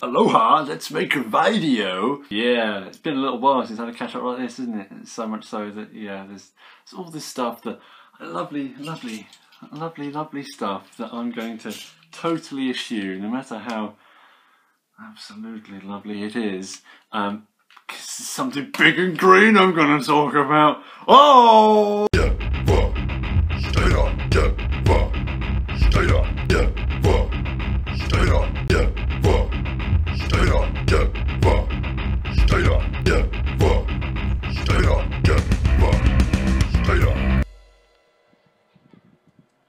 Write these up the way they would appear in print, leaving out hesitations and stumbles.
Aloha, let's make a video. Yeah, it's been a little while since I had a catch up like this, isn't it? So much so that, yeah, there's all this stuff, that lovely stuff that I'm going to totally eschew, no matter how absolutely lovely it is. Cause it's something big and green I'm going to talk about. Oh!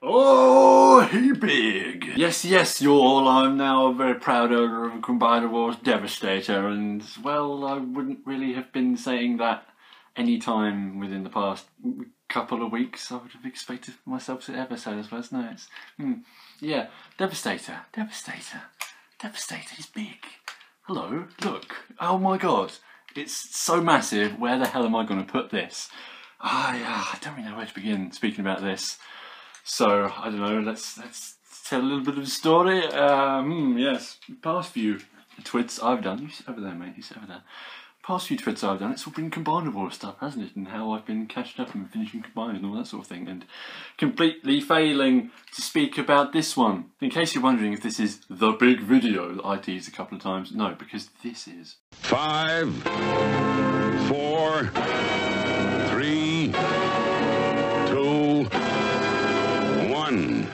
Oh, he big! Yes, you all, I'm now a very proud owner of a Combiner Wars Devastator, and, well, I wouldn't really have been saying that any time within the past couple of weeks. I would have expected myself to ever say this, but no, it's... yeah, Devastator is big. Hello, look, oh my god, it's so massive. Where the hell am I going to put this? I don't really know where to begin speaking about this. So, I don't know, let's tell a little bit of the story. Yes, past few twits I've done, you sit over there mate, you sit over there. Past few twits I've done, it's all been combinable stuff, hasn't it? And how I've been catching up and finishing combined and all that sort of thing. And completely failing to speak about this one. In case you're wondering if this is the big video that I teased a couple of times, no, because this is... 5, 4, 3, 2, 1.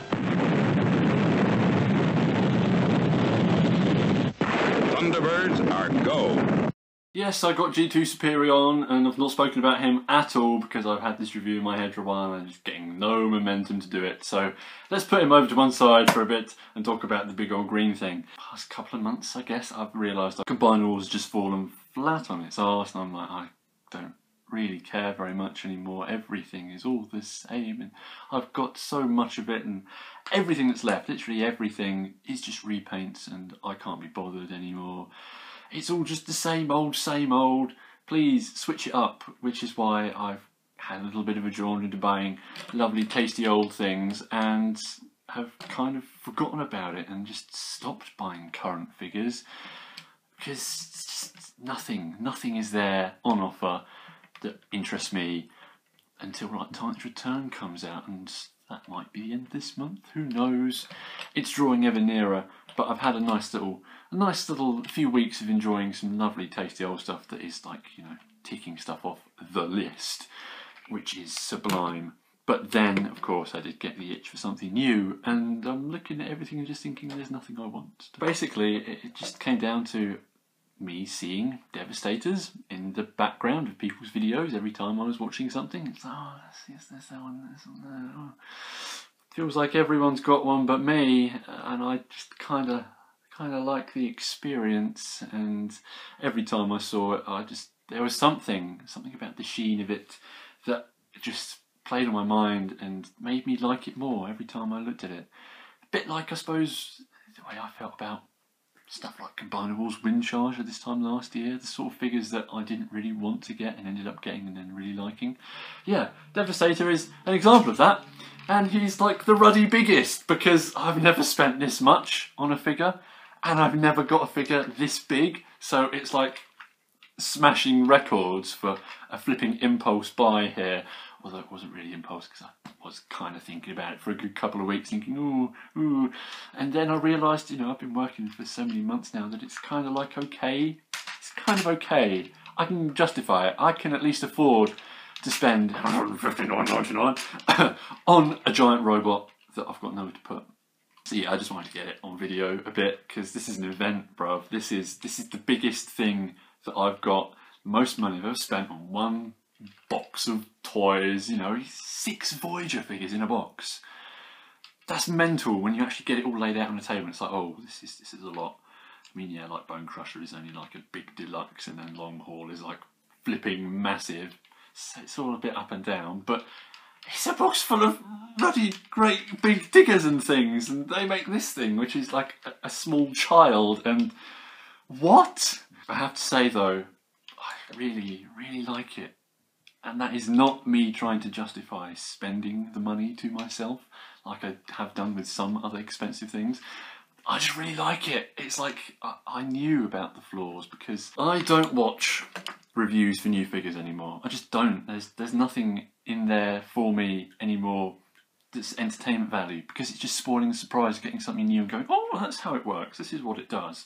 Thunderbirds are go. Yes, I got G2 Superior on, and I've not spoken about him at all because I've had this review in my head for a while and I'm just getting no momentum to do it. So let's put him over to one side for a bit and talk about the big old green thing. Past couple of months, I guess, I've realised that Combiner Wars has just fallen flat on its arse, and I'm like, I don't really care very much anymore. Everything is all the same, and I've got so much of it, and everything that's left, literally everything, is just repaints, and I can't be bothered anymore. It's all just the same old. Please switch it up, which is why I've had a little bit of a drawn into buying lovely tasty old things and have kind of forgotten about it and just stopped buying current figures because it's just nothing is there on offer that interests me until like Titan's Return comes out, and that might be the end of this month, who knows. It's drawing ever nearer, but I've had a nice little few weeks of enjoying some lovely tasty old stuff that is like, you know, ticking stuff off the list, which is sublime. But then, of course, I did get the itch for something new, and I'm looking at everything and just thinking there's nothing I want. Basically, it just came down to me seeing Devastators in the background of people's videos every time I was watching something. It's there's that one, oh. Feels like everyone's got one but me, and I just kind of like the experience. And every time I saw it, there was something about the sheen of it that just played on my mind and made me like it more every time I looked at it. A bit like, I suppose, the way I felt about stuff like Combiner Wars Wind Charge at this time last year, the sort of figures that I didn't really want to get and ended up getting and then really liking. Yeah, Devastator is an example of that, and he's like the ruddy biggest because I've never spent this much on a figure and I've never got a figure this big, so it's like smashing records for a flipping impulse buy here. Although it wasn't really impulse because I was kind of thinking about it for a good couple of weeks, thinking, ooh. And then I realised, you know, I've been working for so many months now that it's kind of like okay. It's kind of okay. I can justify it. I can at least afford to spend $159.99 on a giant robot that I've got nowhere to put. So yeah, I just wanted to get it on video a bit because this is an event, bruv. This is the biggest thing that I've got. Most money I've ever spent on one box of toys, you know, 6 Voyager figures in a box. That's mental when you actually get it all laid out on the table. It's like, oh, this is a lot. I mean, yeah, like Bone Crusher is only like a big deluxe, and then Long Haul is like flipping massive. So it's all a bit up and down, but it's a box full of bloody great big diggers and things, and they make this thing, which is like a small child, and what? I have to say though, I really like it. And that is not me trying to justify spending the money to myself, like I have done with some other expensive things. I just really like it. It's like I knew about the flaws because I don't watch reviews for new figures anymore. I just don't. There's nothing in there for me anymore that's entertainment value, because it's just spoiling the surprise of getting something new and going, oh, that's how it works. This is what it does.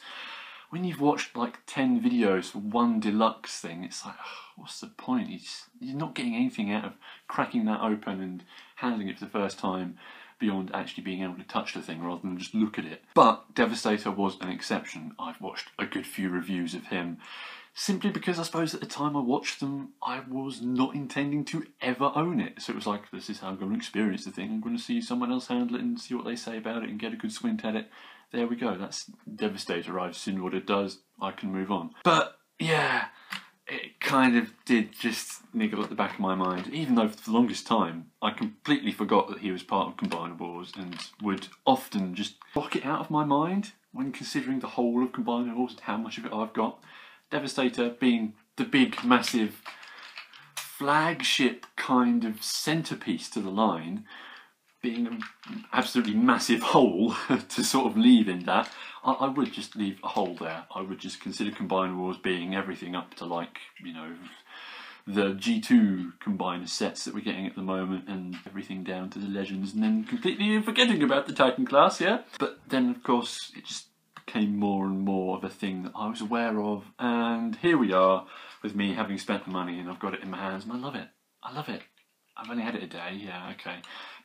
When you've watched like 10 videos for one deluxe thing, it's like, oh, what's the point? You're not getting anything out of cracking that open and handling it for the first time beyond actually being able to touch the thing rather than just look at it. But Devastator was an exception. I've watched a good few reviews of him simply because I suppose at the time I watched them, I was not intending to ever own it. So it was like, this is how I'm going to experience the thing. I'm going to see someone else handle it and see what they say about it and get a good squint at it. There we go, that's Devastator. I've seen what it does, I can move on. But yeah, it kind of did just niggle at the back of my mind, even though for the longest time I completely forgot that he was part of Combinables and would often just block it out of my mind when considering the whole of Combinables and how much of it I've got. Devastator being the big, massive flagship kind of centrepiece to the line, being an absolutely massive hole to sort of leave in that, I would just leave a hole there. I would just consider Combinables being everything up to, like, you know, the G2 combiner sets that we're getting at the moment and everything down to the Legends, and then completely forgetting about the Titan class, yeah? But then, of course, it just became more and more of a thing that I was aware of, and here we are with me having spent the money and I've got it in my hands and I love it. I love it. I've only had it a day, yeah, okay.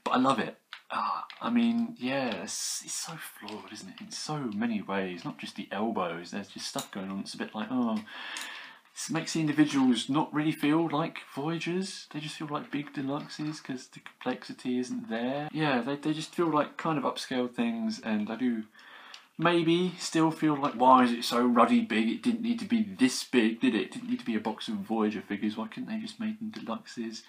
But I love it. I mean, yeah, it's so flawed, isn't it? In so many ways, not just the elbows. There's just stuff going on. It's a bit like, oh, this makes the individuals not really feel like Voyagers. They just feel like big deluxes because the complexity isn't there. Yeah, they just feel like kind of upscale things, and I do maybe still feel like, why is it so ruddy big? It didn't need to be this big, did it? It didn't need to be a box of Voyager figures. Why couldn't they just make them deluxes?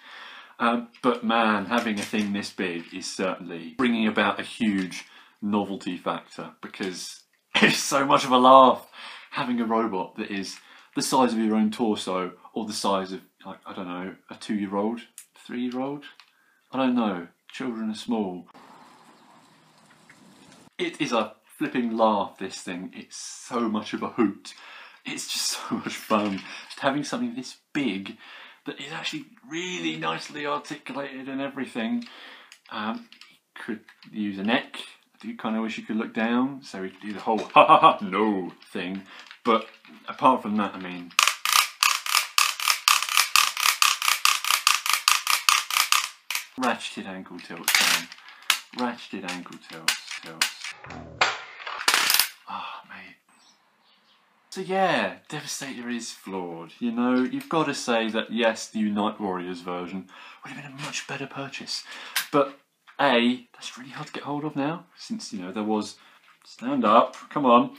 But man, having a thing this big is certainly bringing about a huge novelty factor, because it's so much of a laugh having a robot that is the size of your own torso, or the size of, like, I don't know, a 2-year-old, 3-year-old? I don't know. Children are small. It is a flipping laugh, this thing. It's so much of a hoot. It's just so much fun. Just having something this big that is actually really nicely articulated and everything. Could use a neck. I do kind of wish you could look down, so we could do the whole ha ha ha no thing. But apart from that, I mean, ratcheted ankle tilts, man. Ratcheted ankle tilts. Ah, mate. So yeah, Devastator is flawed. You know, you've got to say that yes, the Unite Warriors version would have been a much better purchase. But A, that's really hard to get hold of now, since, you know, there was, stand up, come on,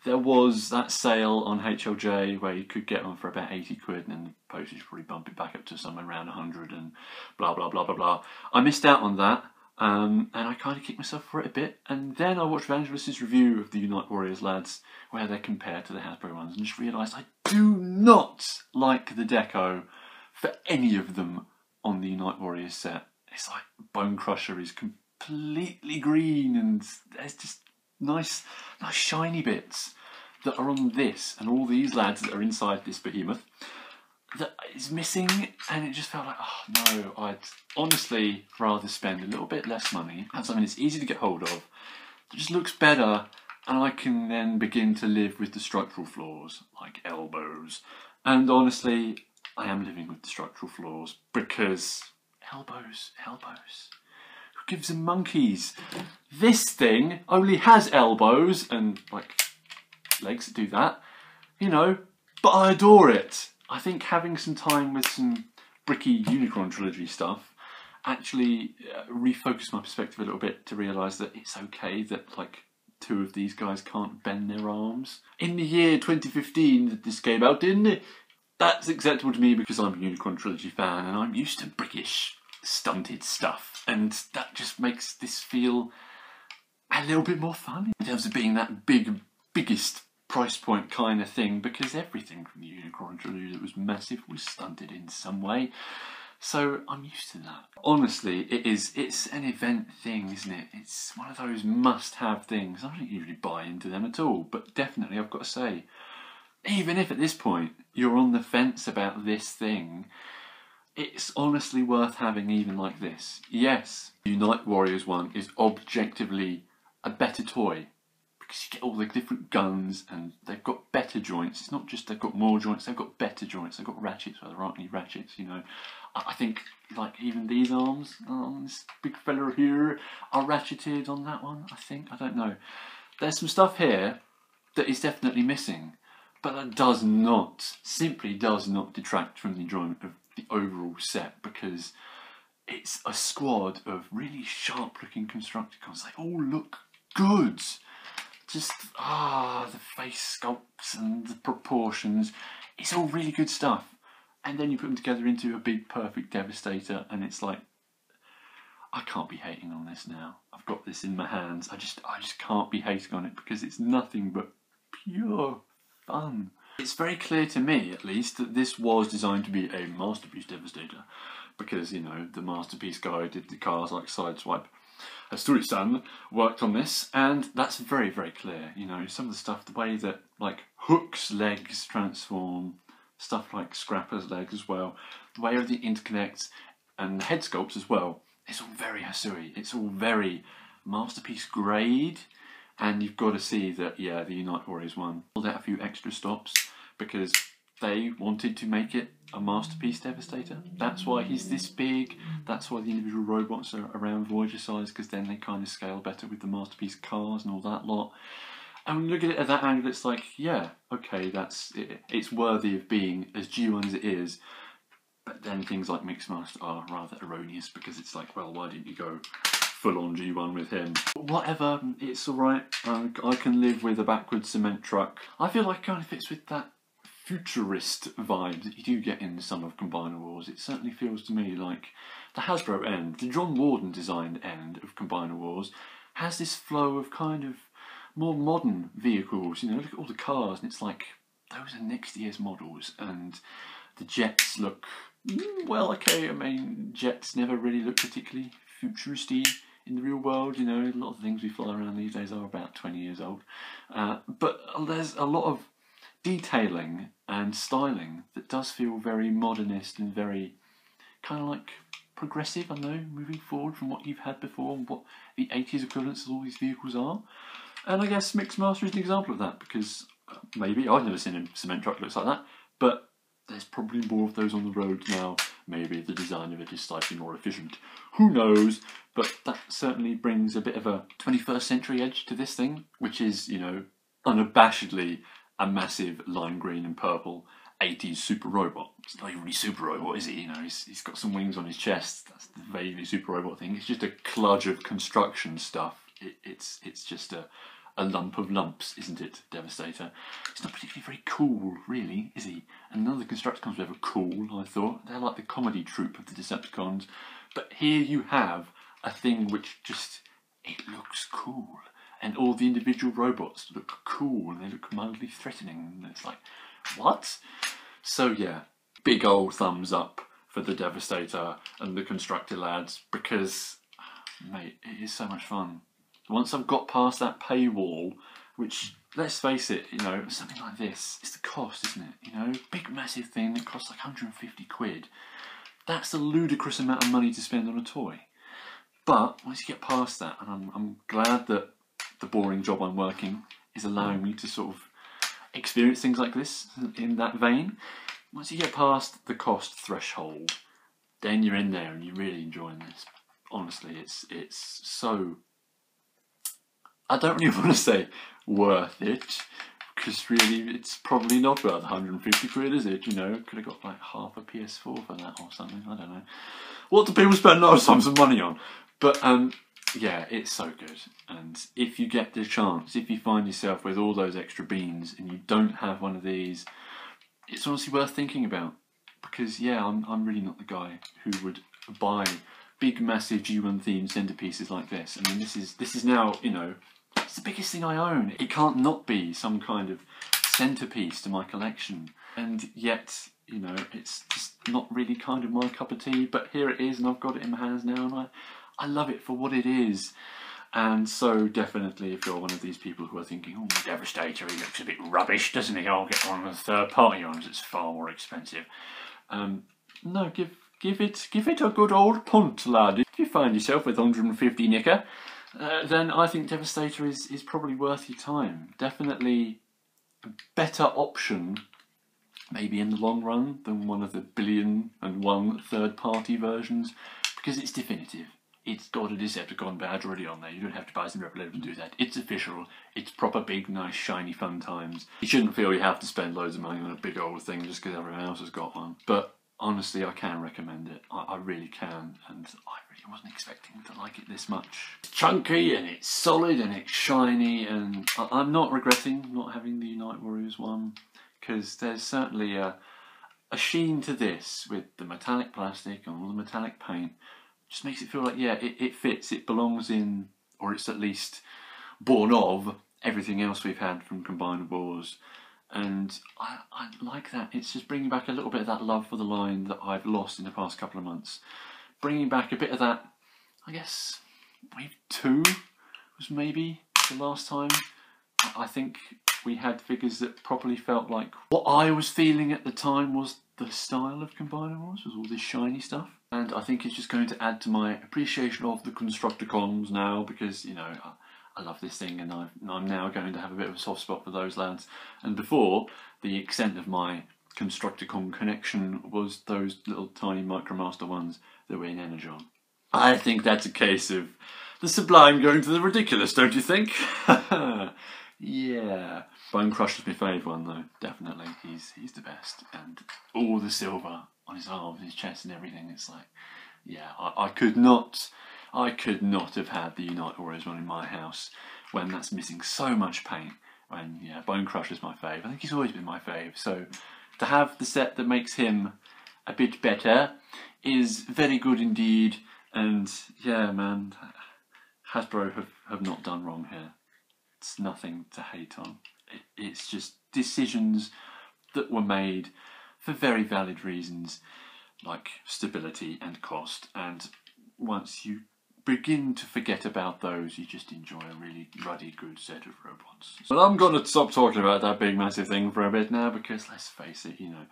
there was that sale on HLJ where you could get one for about 80 quid, and then the postage would probably bump it back up to somewhere around 100 and blah blah blah blah blah. I missed out on that. And I kind of kicked myself for it a bit, and then I watched Vangelis's review of the Unite Warriors lads, where they're compared to the Hasbro ones, and just realised I do not like the deco for any of them on the Unite Warriors set. It's like Bone Crusher is completely green, and there's just nice shiny bits that are on this, and all these lads that are inside this behemoth that is missing, and it just felt like, oh no, I'd honestly rather spend a little bit less money on something that's easy to get hold of, that just looks better, and I can then begin to live with the structural flaws, like elbows. And honestly, I am living with the structural flaws, because elbows. Who gives them monkeys? This thing only has elbows and, like, legs that do that, you know, but I adore it. I think having some time with some bricky Unicron trilogy stuff actually refocused my perspective a little bit to realise that it's okay that, like, 2 of these guys can't bend their arms. In the year 2015 that this came out in, that's acceptable to me because I'm a Unicron trilogy fan and I'm used to brickish, stunted stuff, and that just makes this feel a little bit more fun in terms of being that biggest price point kind of thing, because everything from the Unicron trilogy that was massive was stunted in some way. So I'm used to that. Honestly, it's an event thing, isn't it? It's one of those must-have things. I don't usually buy into them at all, but definitely I've got to say, even if at this point you're on the fence about this thing, it's honestly worth having even like this. Yes, Unite Warriors 1 is objectively a better toy because you get all the different guns and they've got better joints. It's not just they've got more joints, they've got better joints. They've got ratchets where there aren't any ratchets, you know. I think like even these arms on this big fella here are ratcheted on that one, I think. I don't know. There's some stuff here that is definitely missing, but that does not, simply does not detract from the enjoyment of the overall set, because it's a squad of really sharp looking Constructicons. They all look good. Just, the face sculpts and the proportions. It's all really good stuff. And then you put them together into a big perfect Devastator and it's like, I can't be hating on this now. I've got this in my hands. I just can't be hating on it because it's nothing but pure fun. It's very clear to me, at least, that this was designed to be a Masterpiece Devastator because, you know, the Masterpiece guy did the cars like Sideswipe. Asturi-san worked on this, and that's very, very clear. You know, some of the stuff, the way that, like, Hook's legs transform, stuff like Scrapper's legs as well, the way everything interconnects, and the head sculpts as well, it's all very Hasui. It's all very Masterpiece grade. And you've got to see that, yeah, the Unite Warriors one pulled out a few extra stops because they wanted to make it a Masterpiece Devastator. That's why he's this big. That's why the individual robots are around Voyager size, because then they kind of scale better with the Masterpiece cars and all that lot. And when you look at it at that angle, it's like, yeah, okay, that's it. It's worthy of being as G1 as it is. But then things like Mixmaster are rather erroneous because it's like, well, why didn't you go full-on G1 with him? Whatever, it's alright. I can live with a backwards cement truck. I feel like it kind of fits with that futurist vibe that you do get in some of Combiner Wars. It certainly feels to me like the Hasbro end, the John Warden designed end of Combiner Wars, has this flow of kind of more modern vehicles. You know, look at all the cars and it's like, those are next year's models, and the jets look, well, okay, I mean, jets never really look particularly futuristy in the real world. You know, a lot of the things we fly around these days are about 20 years old. But there's a lot of detailing and styling that does feel very modernist and very kind of like progressive, I know, moving forward from what you've had before and what the 80s equivalents of all these vehicles are. And I guess Mixmaster is an example of that, because maybe, I've never seen a cement truck that looks like that, but there's probably more of those on the road now. Maybe the design of it is slightly more efficient. Who knows? But that certainly brings a bit of a 21st century edge to this thing, which is, you know, unabashedly a massive lime green and purple 80s super robot. It's not even really super robot, is he? You know, he's got some wings on his chest. That's the vaguely super robot thing. It's just a kludge of construction stuff. It's just a lump of lumps, isn't it, Devastator? It's not particularly very cool, really, is he? And none of the Constructicons were ever cool, I thought. They're like the comedy troupe of the Decepticons. But here you have a thing which just, it looks cool. And all the individual robots look cool, and they look mildly threatening. And it's like, what? So yeah, big old thumbs up for the Devastator and the Constructor lads, because, mate, it is so much fun. Once I've got past that paywall, which, let's face it, you know, something like this, it's the cost, isn't it? You know, big massive thing that costs like 150 quid. That's a ludicrous amount of money to spend on a toy. But once you get past that, and I'm glad that the boring job I'm working is allowing me to sort of experience things like this in that vein. Once you get past the cost threshold, then you're in there and you're really enjoying this. Honestly, it's so, I don't really want to say worth it, because really it's probably not worth 150 quid, is it? You know, could have got like half a PS4 for that or something, I don't know. What do people spend large sums of money on? But yeah, it's so good. And if you get the chance, if you find yourself with all those extra beans and you don't have one of these, it's honestly worth thinking about. Because yeah, I'm really not the guy who would buy big massive G1 themed centerpieces like this. I mean, this is now, you know, it's the biggest thing I own. It can't not be some kind of centerpiece to my collection. And yet, you know, it's just not really kind of my cup of tea, but here it is and I've got it in my hands now and I love it for what it is. And so definitely if you're one of these people who are thinking, oh, Devastator, he looks a bit rubbish, doesn't he? I'll get one of the third party ones, it's far more expensive. No, give it a good old punt, lad. If you find yourself with 150 nicker, then I think Devastator is probably worth your time. Definitely a better option, maybe in the long run, than one of the 1,000,000,001 third-party versions, because it's definitive. It's got a Decepticon badge already on there. You don't have to buy some Replica to do that. It's official. It's proper big, nice, shiny, fun times. You shouldn't feel you have to spend loads of money on a big old thing just because everyone else has got one. But honestly, I can recommend it. I really can, and I really wasn't expecting to like it this much. It's chunky, and it's solid, and it's shiny, and I'm not regretting not having the Unite Warriors one, because there's certainly a sheen to this with the metallic plastic and all the metallic paint. Just makes it feel like, yeah, it fits, it belongs in, or it's at least born of everything else we've had from Combineables. And I like that. It's just bringing back a little bit of that love for the line that I've lost in the past couple of months. Bringing back a bit of that, I guess, wave 2 was maybe the last time. I think we had figures that properly felt like what I was feeling at the time was the style of Combineables, was all this shiny stuff. And I think it's just going to add to my appreciation of the Constructicons now, because, you know, I love this thing and I'm now going to have a bit of a soft spot for those lads. And before, the extent of my Constructicon connection was those little tiny Micromaster ones that were in Energon. I think that's a case of the sublime going to the ridiculous, don't you think? Yeah. Bone Crusher's my favourite one though, definitely. He's the best. And all the silver on his arms, his chest and everything, it's like, yeah, I could not have had the Unite Warriors one in my house when that's missing so much paint. When, yeah, Bone Crusher's my fave. I think he's always been my fave. So to have the set that makes him a bit better is very good indeed. And yeah, man, Hasbro have not done wrong here. It's nothing to hate on. It's just decisions that were made for very valid reasons, like stability and cost. And once you begin to forget about those, you just enjoy a really ruddy, good set of robots. But I'm going to stop talking about that big, massive thing for a bit now, because let's face it, you know,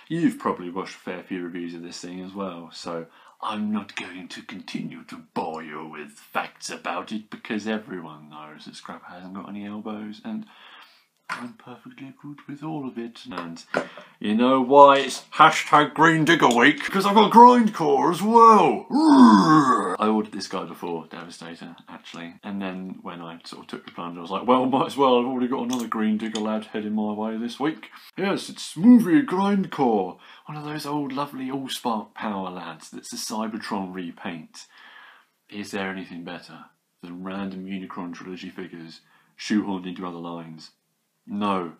you've probably watched a fair few reviews of this thing as well, so I'm not going to continue to bore you with facts about it, because everyone knows that Scrap hasn't got any elbows, and I'm perfectly good with all of it. And you know why it's hashtag Green Digger Week? Because I've got Grindcore as well! I ordered this guy before, Devastator, actually. And then when I sort of took the plunge, I was like, well, might as well, I've already got another Green Digger lad heading my way this week. Yes, it's movie Grindcore. One of those old lovely Allspark Power lads that's a Cybertron repaint. Is there anything better than random Unicron trilogy figures shoehorned into other lines? No,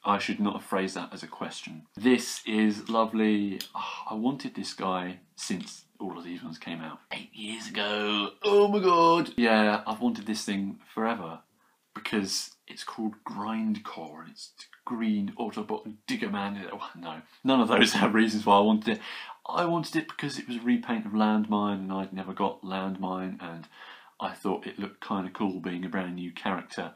I should not have phrased that as a question. This is lovely. Oh, I wanted this guy since all of these ones came out 8 years ago. Oh my god. Yeah, I've wanted this thing forever because it's called Grindcore and it's green Autobot Digger Man. No, none of those have reasons why I wanted it. I wanted it because it was a repaint of Landmine and I'd never got Landmine, and I thought it looked kind of cool being a brand new character.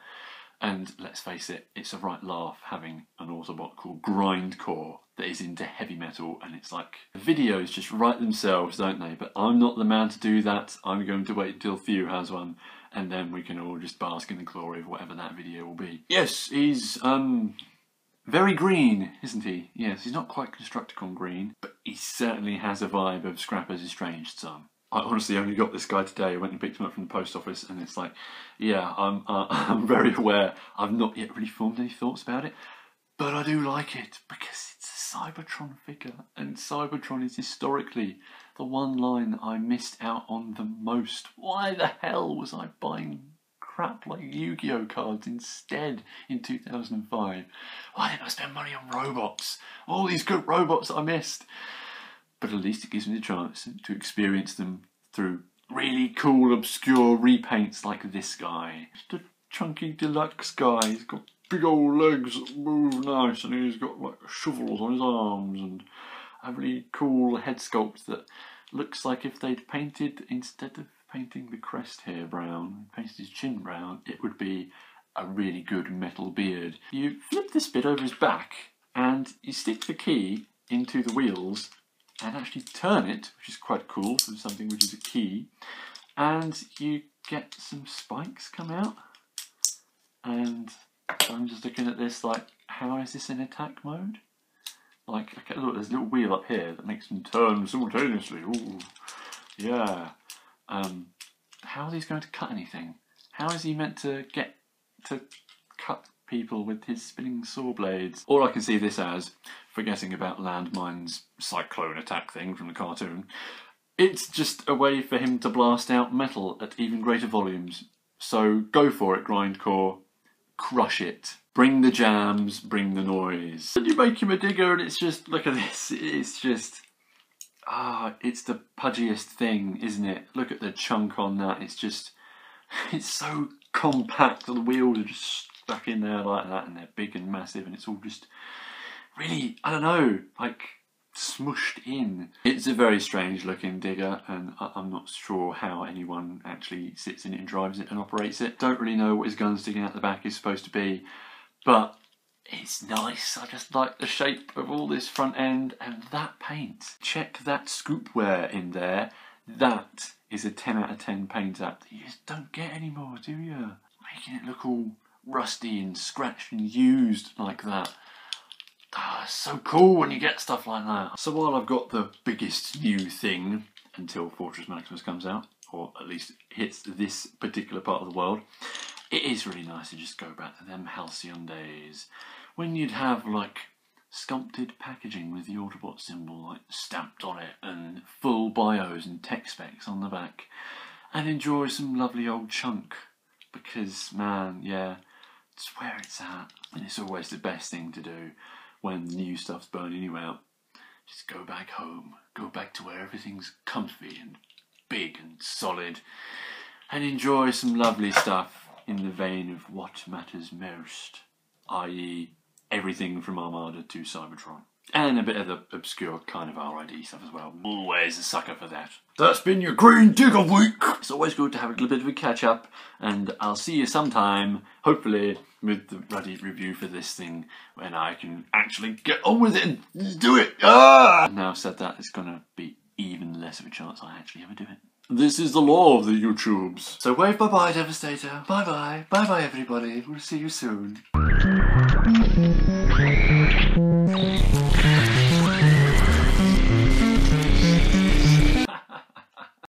And let's face it, it's a right laugh having an Autobot called Grindcore that is into heavy metal, and it's like, the videos just write themselves, don't they? But I'm not the man to do that. I'm going to wait until Thew has one, and then we can all just bask in the glory of whatever that video will be. Yes, he's very green, isn't he? Yes, he's not quite Constructicon green, but he certainly has a vibe of Scrapper's estranged son. I honestly only got this guy today. I went and picked him up from the post office, and it's like, yeah, I'm very aware. I've not yet really formed any thoughts about it, but I do like it because it's a Cybertron figure, and Cybertron is historically the one line that I missed out on the most. Why the hell was I buying crap like Yu-Gi-Oh cards instead in 2005? Why didn't I spend money on robots? All these good robots that I missed. But at least it gives me the chance to experience them through really cool, obscure repaints like this guy. Just a chunky deluxe guy. He's got big old legs that move nice, and he's got like shovels on his arms, and a really cool head sculpt that looks like if they'd painted, instead of painting the crest hair brown, painted his chin brown, it would be a really good metal beard. You flip this bit over his back and you stick the key into the wheels and actually turn it, which is quite cool for something which is a key, and you get some spikes come out. And I'm just looking at this like, how is this in attack mode? Like, okay, look, there's a little wheel up here that makes them turn simultaneously. Ooh, yeah. How are these going to cut anything? How is he meant to get to cut people with his spinning saw blades? All I can see this as, forgetting about Landmine's cyclone attack thing from the cartoon, it's just a way for him to blast out metal at even greater volumes. So go for it, Grindcore. Crush it. Bring the jams, bring the noise. And you make him a digger and it's just, look at this, it's just, it's the pudgiest thing, isn't it? Look at the chunk on that, it's just, it's so compact, the wheels are just stuck in there like that and they're big and massive and it's all just really, I don't know, like smushed in. It's a very strange looking digger and I'm not sure how anyone actually sits in it and drives it and operates it. Don't really know what his gun sticking out the back is supposed to be, but it's nice. I just like the shape of all this front end and that paint. Check that scoopware in there. That is a 10 out of 10 paint app that you just don't get anymore, do you? Making it look all rusty and scratched and used like that. It's so cool when you get stuff like that. So while I've got the biggest new thing until Fortress Maximus comes out, or at least hits this particular part of the world, it is really nice to just go back to them halcyon days when you'd have like sculpted packaging with the Autobot symbol like stamped on it and full bios and tech specs on the back, and enjoy some lovely old chunk, because man, yeah, it's where it's at, and it's always the best thing to do when the new stuff's burning you out. Just go back home, go back to where everything's comfy and big and solid, and enjoy some lovely stuff in the vein of what matters most, i.e. everything from Armada to Cybertron. And a bit of the obscure kind of RID stuff as well. Always a sucker for that. That's been your Green Digger Week! It's always good to have a little bit of a catch up, and I'll see you sometime, hopefully, with the bloody review for this thing, when I can actually get on with it and do it! Now I've said that, it's gonna be even less of a chance I actually ever do it. This is the law of the YouTubes. So wave bye-bye, Devastator. Bye-bye. Bye-bye, everybody. We'll see you soon.